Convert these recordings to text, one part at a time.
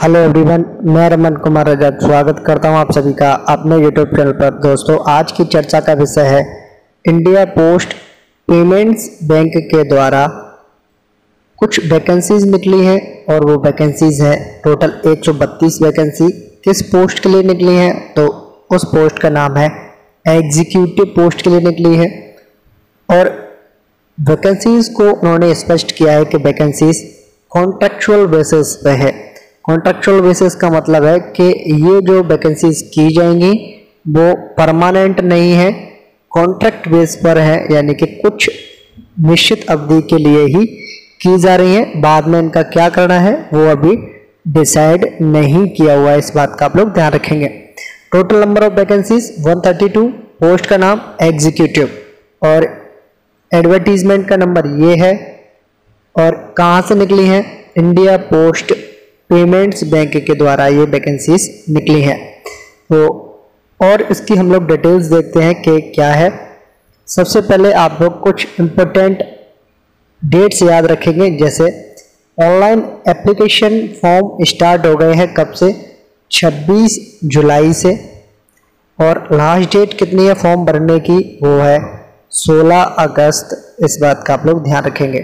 Hello everyone, मैं रमन कुमार रजक स्वागत करता हूं आप सभी का अपने यूट्यूब चैनल पर। दोस्तों, आज की चर्चा का विषय है इंडिया पोस्ट पेमेंट्स बैंक के द्वारा कुछ वैकेंसीज निकली हैं और वो वैकेंसीज है टोटल 132 वैकेंसी। किस पोस्ट के लिए निकली हैं? तो उस पोस्ट का नाम है एग्जीक्यूटिव पोस्ट के लिए निकली है। और वैकेंसीज को उन्होंने स्पष्ट किया है कि वैकेंसीज कॉन्ट्रैक्चुअल बेसिस पे है। कॉन्ट्रैक्चुअल बेसिस का मतलब है कि ये जो वैकेंसीज की जाएंगी वो परमानेंट नहीं है, कॉन्ट्रैक्ट बेस पर है, यानी कि कुछ निश्चित अवधि के लिए ही की जा रही है। बाद में इनका क्या करना है वो अभी डिसाइड नहीं किया हुआ है, इस बात का आप लोग ध्यान रखेंगे। Total number of vacancies 132, post का नाम एग्जीक्यूटिव और एडवर्टीजमेंट का नंबर ये है। और कहाँ से निकली है? इंडिया पोस्ट पेमेंट्स बैंक के द्वारा ये वैकेंसीज निकली हैं। तो और इसकी हम लोग डिटेल्स देखते हैं कि क्या है। सबसे पहले आप लोग कुछ इम्पोर्टेंट डेट्स याद रखेंगे, जैसे ऑनलाइन एप्लीकेशन फॉर्म स्टार्ट हो गए हैं कब से? 26 जुलाई से। और लास्ट डेट कितनी है फॉर्म भरने की? वो है 16 अगस्त। इस बात का आप लोग ध्यान रखेंगे।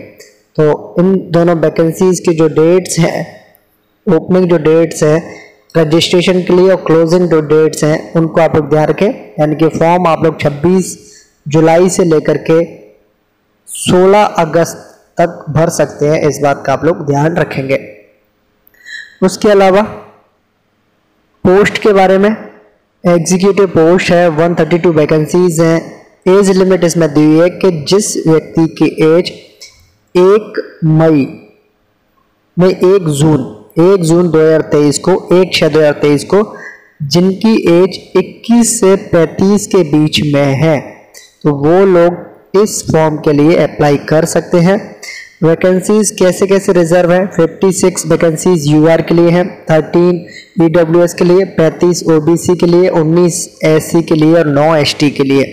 तो इन दोनों वैकेंसीज की जो डेट्स हैं, ओपनिंग जो डेट्स है रजिस्ट्रेशन के लिए और क्लोजिंग जो डेट्स हैं उनको आप लोग ध्यान रखें। यानी कि फॉर्म आप लोग 26 जुलाई से लेकर के 16 अगस्त तक भर सकते हैं, इस बात का आप लोग ध्यान रखेंगे। उसके अलावा पोस्ट के बारे में, एग्जीक्यूटिव पोस्ट है, 132 वैकेंसीज हैं। एज लिमिट इसमें दी हुई है कि जिस व्यक्ति की एज 1 मई में 1 जून 2023 को 1/6/2023 को जिनकी एज 21 से 35 के बीच में है तो वो लोग इस फॉर्म के लिए अप्लाई कर सकते हैं। वैकेंसीज कैसे कैसे रिजर्व है? 56 वैकेंसीज यूआर के लिए हैं, 13 ईडब्ल्यूएस के लिए, 35 ओबीसी के लिए, 19 एससी के लिए और 9 एसटी के लिए।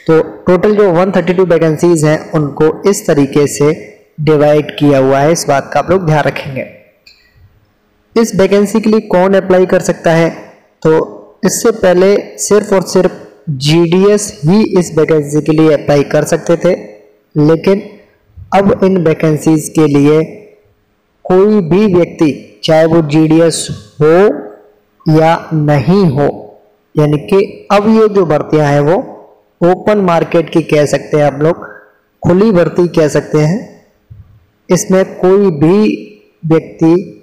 तो टोटल जो 132 वैकेंसीज हैं उनको इस तरीके से डिवाइड किया हुआ है, इस बात का आप लोग ध्यान रखेंगे। इस वैकेंसी के लिए कौन अप्लाई कर सकता है? तो इससे पहले सिर्फ और सिर्फ जीडीएस ही इस वैकेंसी के लिए अप्लाई कर सकते थे, लेकिन अब इन वैकेंसीज के लिए कोई भी व्यक्ति, चाहे वो जीडीएस हो या नहीं हो, यानी कि अब ये जो भर्तियां हैं वो ओपन मार्केट की कह सकते हैं, आप लोग खुली भर्ती कह सकते हैं। इसमें कोई भी व्यक्ति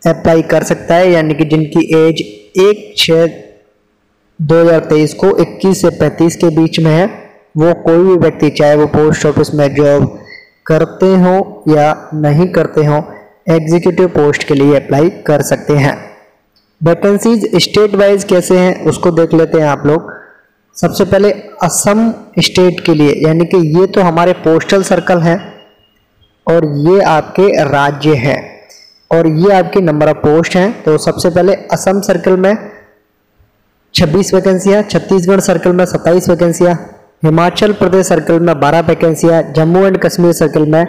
अप्लाई कर सकता है, यानी कि जिनकी एज 1/6/2023 को 21 से 35 के बीच में है वो कोई भी व्यक्ति, चाहे वो पोस्ट ऑफिस में जॉब करते हो या नहीं करते हो, एग्जीक्यूटिव पोस्ट के लिए अप्लाई कर सकते हैं। वैकेंसीज स्टेट वाइज कैसे हैं उसको देख लेते हैं आप लोग। सबसे पहले असम स्टेट के लिए, यानी कि ये तो हमारे पोस्टल सर्कल हैं और ये आपके राज्य हैं और ये आपके नंबर ऑफ पोस्ट हैं। तो सबसे पहले असम सर्कल में 26 वैकेंसियाँ, छत्तीसगढ़ सर्कल में 27 वैकेंसियाँ, हिमाचल प्रदेश सर्कल में 12 वैकेंसियाँ, जम्मू एंड कश्मीर सर्कल में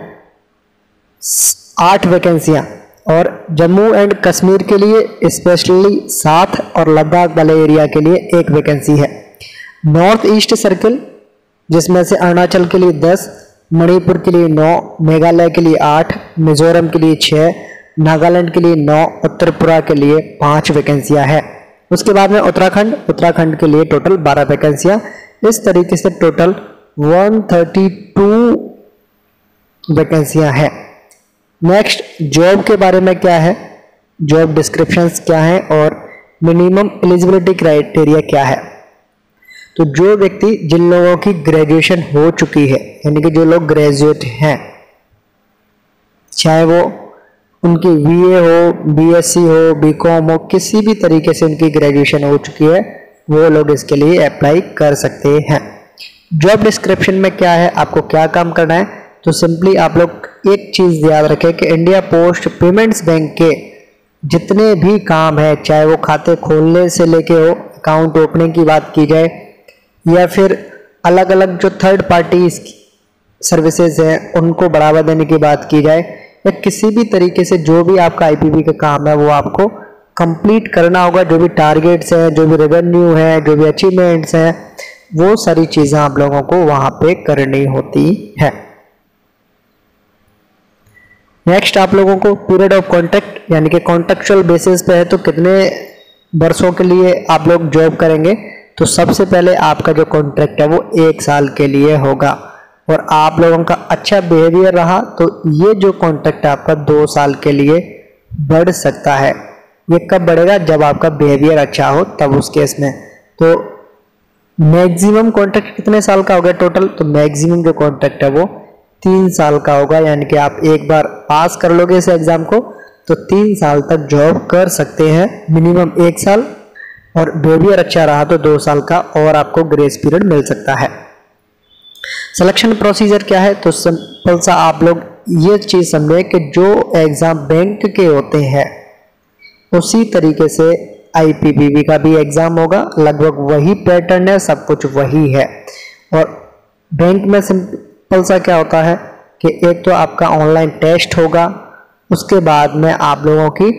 8 वैकेंसियाँ और जम्मू एंड कश्मीर के लिए स्पेशली 7 और लद्दाख वाले एरिया के लिए 1 वैकेंसी है। नॉर्थ ईस्ट सर्कल जिसमें से अरुणाचल के लिए 10, मणिपुर के लिए 9, मेघालय के लिए 8, मिजोरम के लिए 6, नागालैंड के लिए 9, उत्तरपुरा के लिए 5 वैकेंसियां है। उसके बाद में उत्तराखंड के लिए टोटल 12 वैकेंसियां। इस तरीके से टोटल 132 वैकेंसियां हैं। नेक्स्ट जॉब के बारे में क्या है, जॉब डिस्क्रिप्शंस क्या है और मिनिमम एलिजिबिलिटी क्राइटेरिया क्या है। तो जो व्यक्ति, जिन लोगों की ग्रेजुएशन हो चुकी है, यानी कि जो लोग ग्रेजुएट हैं, चाहे वो उनकी बीए हो, बीएससी हो, बीकॉम हो, किसी भी तरीके से उनकी ग्रेजुएशन हो चुकी है, वो लोग इसके लिए अप्लाई कर सकते हैं। जॉब डिस्क्रिप्शन में क्या है, आपको क्या काम करना है? तो सिंपली आप लोग एक चीज़ याद रखें कि इंडिया पोस्ट पेमेंट्स बैंक के जितने भी काम है, चाहे वो खाते खोलने से लेके हो, अकाउंट ओपनिंग की बात की जाए या फिर अलग अलग जो थर्ड पार्टी सर्विसेज हैं उनको बढ़ावा देने की बात की जाए, या किसी भी तरीके से जो भी आपका आईपीपी का काम है वो आपको कंप्लीट करना होगा। जो भी टारगेट्स हैं, जो भी रेवेन्यू है, जो भी अचीवमेंट्स हैं, वो सारी चीज़ें आप लोगों को वहाँ पे करनी होती है। नेक्स्ट आप लोगों को पीरियड ऑफ कॉन्ट्रैक्ट यानी कि कॉन्ट्रेक्चुअल बेसिस पे है तो कितने वर्षों के लिए आप लोग जॉब करेंगे। तो सबसे पहले आपका जो कॉन्ट्रैक्ट है वो 1 साल के लिए होगा और आप लोगों का अच्छा बिहेवियर रहा तो ये जो कॉन्ट्रैक्ट आपका 2 साल के लिए बढ़ सकता है। ये कब बढ़ेगा? जब आपका बिहेवियर अच्छा हो तब उस केस में। तो मैक्सिमम कॉन्ट्रैक्ट कितने साल का होगा टोटल? तो मैक्सिमम जो कॉन्ट्रैक्ट है वो 3 साल का होगा, यानी कि आप एक बार पास कर लोगे इस एग्जाम को तो 3 साल तक जॉब कर सकते हैं, मिनिमम 1 साल, और बिहेवियर अच्छा रहा तो 2 साल का और आपको ग्रेस पीरियड मिल सकता है। सिलेक्शन प्रोसीजर क्या है? तो सिंपल सा आप लोग ये चीज़ समझे कि जो एग्ज़ाम बैंक के होते हैं उसी तरीके से आईपीपीबी का भी एग्ज़ाम होगा, लगभग वही पैटर्न है, सब कुछ वही है। और बैंक में सिंपल सा क्या होता है कि एक तो आपका ऑनलाइन टेस्ट होगा, उसके बाद में आप लोगों की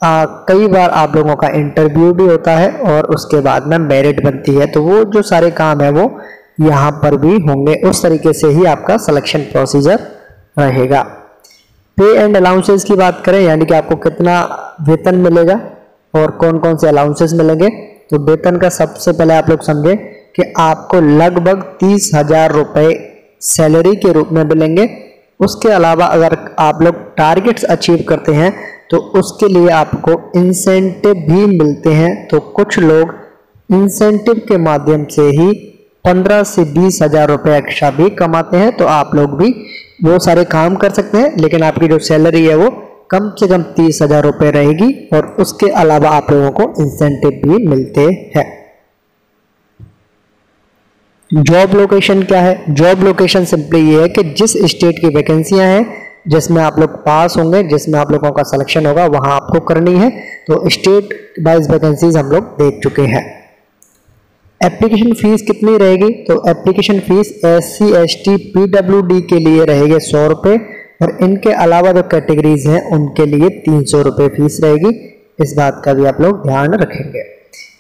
कई बार आप लोगों का इंटरव्यू भी होता है और उसके बाद में मेरिट बनती है। तो वो जो सारे काम है वो यहाँ पर भी होंगे। उस तरीके से ही आपका सिलेक्शन प्रोसीजर रहेगा। पे एंड अलाउंसेस की बात करें, यानी कि आपको कितना वेतन मिलेगा और कौन कौन से अलाउंसेस मिलेंगे। तो वेतन का सबसे पहले आप लोग समझे कि आपको लगभग 30,000 रुपये सैलरी के रूप में मिलेंगे। उसके अलावा अगर आप लोग टारगेट्स अचीव करते हैं तो उसके लिए आपको इंसेंटिव भी मिलते हैं। तो कुछ लोग इंसेंटिव के माध्यम से ही 15 से 20,000 रुपये एक्स्ट्रा भी कमाते हैं। तो आप लोग भी वो सारे काम कर सकते हैं, लेकिन आपकी जो सैलरी है वो कम से कम 30,000 रुपये रहेगी और उसके अलावा आप लोगों को इंसेंटिव भी मिलते हैं। जॉब लोकेशन क्या है? जॉब लोकेशन सिंपली ये है कि जिस स्टेट की वैकेंसियां हैं जिसमें आप लोग पास होंगे, जिसमें आप लोगों का सिलेक्शन होगा, वहां आपको करनी है। तो स्टेट वाइज वैकेंसीज हम लोग देख चुके हैं। एप्लीकेशन फीस कितनी रहेगी? तो application fees SC ST PWD के लिए रहेगी 100 रुपये और इनके अलावा जो कैटेगरीज हैं उनके लिए 300 रुपये फीस रहेगी। इस बात का भी आप लोग ध्यान रखेंगे।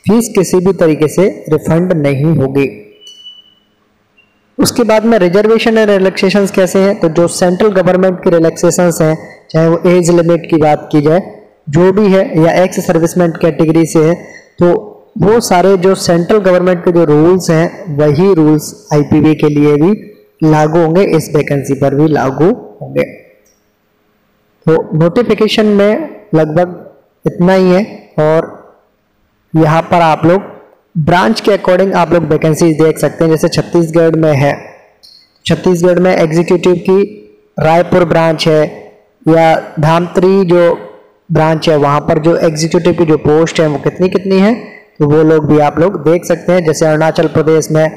फीस किसी भी तरीके से रिफंड नहीं होगी। उसके बाद में रिजर्वेशन एंड रिलैक्सेशंस कैसे हैं? तो जो सेंट्रल गवर्नमेंट की रिलैक्सेशंस हैं, चाहे वो एज लिमिट की बात की जाए जो भी है या एक्स सर्विसमेंट कैटेगरी से है, तो वो सारे जो सेंट्रल गवर्नमेंट के जो रूल्स हैं वही रूल्स आईपीपी के लिए भी लागू होंगे, इस वैकेंसी पर भी लागू होंगे। तो नोटिफिकेशन में लगभग इतना ही है और यहाँ पर आप लोग ब्रांच के अकॉर्डिंग आप लोग वैकेंसीज देख सकते हैं। जैसे छत्तीसगढ़ में है, छत्तीसगढ़ में एग्जीक्यूटिव की रायपुर ब्रांच है या धामतरी जो ब्रांच है वहाँ पर जो एग्जीक्यूटिव की जो पोस्ट है वो कितनी कितनी है, तो वो लोग भी आप लोग देख सकते हैं। जैसे अरुणाचल प्रदेश में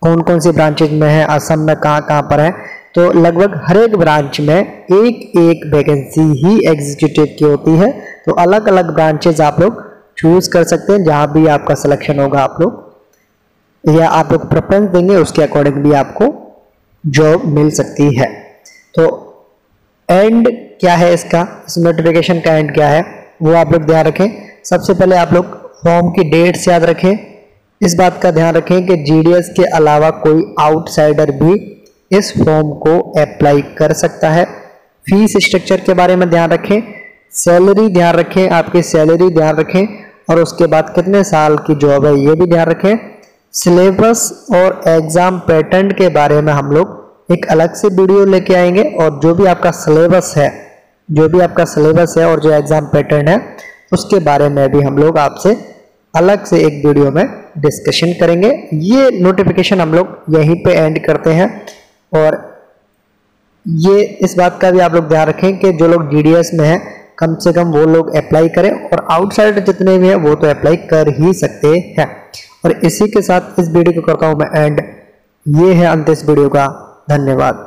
कौन कौन सी ब्रांचेज में है, असम में कहाँ कहाँ पर है, तो लगभग हर एक ब्रांच में एक वैकेंसी ही एग्जीक्यूटिव की होती है। तो अलग अलग ब्रांचेज आप लोग चूज कर सकते हैं, जहाँ भी आपका सिलेक्शन होगा आप लोग या आप लोग प्रेफरेंस देंगे उसके अकॉर्डिंग भी आपको जॉब मिल सकती है। तो एंड क्या है इसका, इस नोटिफिकेशन का एंड क्या है वो आप लोग ध्यान रखें। सबसे पहले आप लोग फॉर्म की डेट्स याद रखें। इस बात का ध्यान रखें कि जीडीएस के अलावा कोई आउटसाइडर भी इस फॉर्म को अप्लाई कर सकता है। फीस स्ट्रक्चर के बारे में ध्यान रखें। सैलरी ध्यान रखें, आपकी सैलरी ध्यान रखें और उसके बाद कितने साल की जॉब है ये भी ध्यान रखें। सिलेबस और एग्जाम पैटर्न के बारे में हम लोग एक अलग से वीडियो लेके आएंगे और जो भी आपका सिलेबस है और जो एग्जाम पैटर्न है उसके बारे में भी हम लोग आपसे अलग से एक वीडियो में डिस्कशन करेंगे। ये नोटिफिकेशन हम लोग यहीं पे एंड करते हैं और ये इस बात का भी आप लोग ध्यान रखें कि जो लोग जीडीएस में हैं कम से कम वो लोग अप्लाई करें और आउटसाइडर जितने भी हैं वो तो अप्लाई कर ही सकते हैं। और इसी के साथ इस वीडियो को करता हूँ मैं एंड। ये है अंत इस वीडियो का। धन्यवाद।